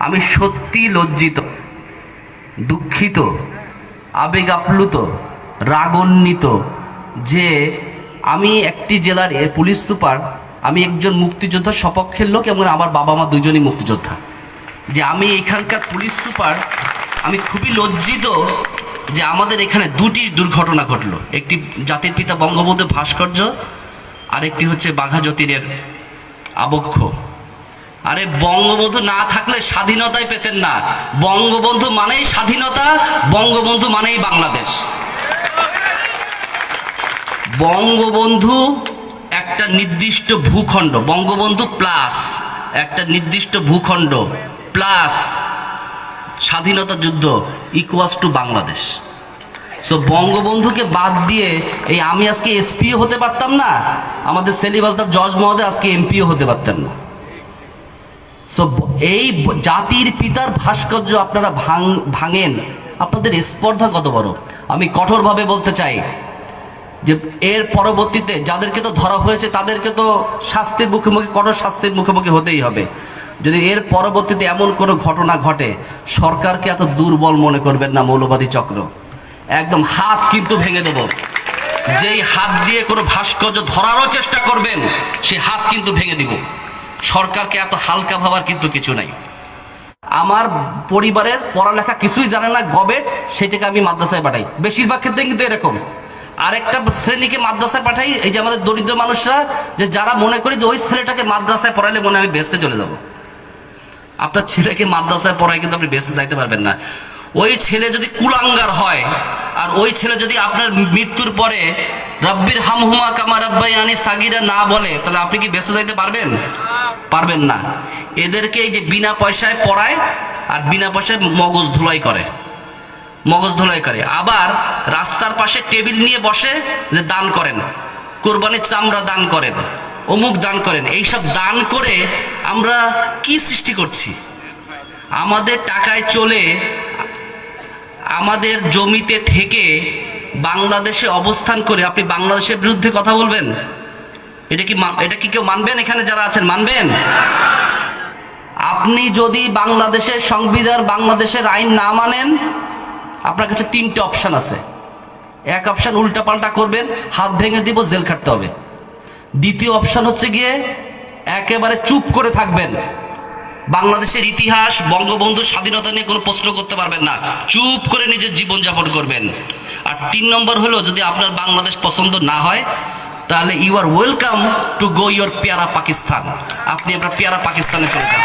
আমি সত্যি লজ্জিত, দুঃখিত, আবেগ আপ্লুত, রাগান্বিত যে আমি একটি জেলার পুলিশ সুপার, আমি একজন মুক্তিযোদ্ধার সপক্ষের লোক এবং আমার বাবা মা দুজনই মুক্তিযোদ্ধা, যে আমি এখানকার পুলিশ সুপার। আমি খুবই লজ্জিত যে আমাদের এখানে দুটি দুর্ঘটনা ঘটলো, একটি জাতির পিতা বঙ্গবন্ধু ভাস্কর্য আর একটি হচ্ছে বাঘা যতীনের আবক্ষ। আরে বঙ্গবন্ধু না থাকলে স্বাধীনতাই পেতেন না। বঙ্গবন্ধু মানেই স্বাধীনতা, বঙ্গবন্ধু মানেই বাংলাদেশ। বঙ্গবন্ধু একটা নির্দিষ্ট ভূখণ্ড, বঙ্গবন্ধু প্লাস একটা নির্দিষ্ট ভূখণ্ড প্লাস স্বাধীনতা যুদ্ধ ইকুয়ালস টু বাংলাদেশ। সো বঙ্গবন্ধুকে বাদ দিয়ে এই আমি আজকে এসপিও হতে পারতাম না, আমাদের সেলিম আলতাফ জজ মহোদয় আজকে এমপিও হতে পারতেন না। সো এই জাতির পিতার ভাস্কর্য আপনারা ভাঙেন, আপনাদের স্পর্ধা কত বড়। আমি কঠোরভাবে বলতে চাই যে এর পরবর্তীতে যাদেরকে তো ধরা হয়েছে তাদেরকে তো শাস্তির মুখোমুখি, কঠোর শাস্তির মুখোমুখি হতেই হবে। যদি এর পরবর্তীতে এমন কোনো ঘটনা ঘটে, সরকারকে এত দুর্বল মনে করবেন না মৌলবাদী চক্র। একদম হাত কিন্তু ভেঙে দেব। যেই হাত দিয়ে কোনো ভাস্কর্য ধরারও চেষ্টা করবেন, সে হাত কিন্তু ভেঙে দিব। সরকারকে এত হালকা ভাবার কিন্তু কিছু নাই। আমার পরিবারের পড়ালেখা কিছুই জানে না গবেট, সেটাকে আমি মাদ্রাসায় পাঠাই, বেশিরভাগ ক্ষেত্রে কিন্তু এরকম। আরেকটা শ্রেণীকে মাদ্রাসায় পাঠাই, এই যে আমাদের দরিদ্র মানুষরা, যে যারা মনে করি যে ওই ছেলেটাকে মাদ্রাসায় পড়াইলে মনে আমি বেসতে চলে যাব। আপনার ছেলেকে মাদ্রাসায় পড়াই কিন্তু আপনি বেসতে যাইতে পারবেন না। ওই ছেলে যদি কুলাঙ্গার হয়, আর ওই ছেলে যদি আপনার মৃত্যুর পরে রব্বির হামহুমা কামা রাব্বায়ানি সাগীরা না বলে, তাহলে আপনি কি বেঁচে যাইতে পারবেন? পারবেন না। এদেরকে এই যে বিনা পয়সায় পড়ায় আর বিনা পয়সায় মগজ ধুলাই করে, মগজ ধুলাই করে। আবার রাস্তার পাশে টেবিল নিয়ে বসে যে দান করেন, কোরবানির চামড়া দান করেন, অমুক দান করেন। এইসব দান করে আমরা কি সৃষ্টি করছি? আমাদের টাকায় চলে, আমাদের জমিতে থেকে বাংলাদেশে অবস্থান করে আপনি বাংলাদেশের বিরুদ্ধে কথা বলবেন? এটা কি কেউ মানবেন? এখানে যারা আছেন মানবেন? আপনি যদি বাংলাদেশের সংবিধান, বাংলাদেশের আইন না মানেন, আপনার কাছে তিনটে অপশন আছে। এক অপশন উল্টাপাল্টা করবেন, হাত ভেঙে দিব, জেল খাটতে হবে। দ্বিতীয় অপশন হচ্ছে গিয়ে একেবারে চুপ করে থাকবেন, বাংলাদেশের ইতিহাস, বঙ্গবন্ধু স্বাধীনতা নিয়ে কোনো প্রশ্ন করতে পারবেন না, চুপ করে নিজের জীবন যাপন করবেন। আর 3 নম্বর হলো, যদি আপনার বাংলাদেশ পছন্দ না হয়, তাহলে you are welcome to go your পেয়ারা পাকিস্তান। আপনি আপনার পেয়ারা পাকিস্তানে চলে যান।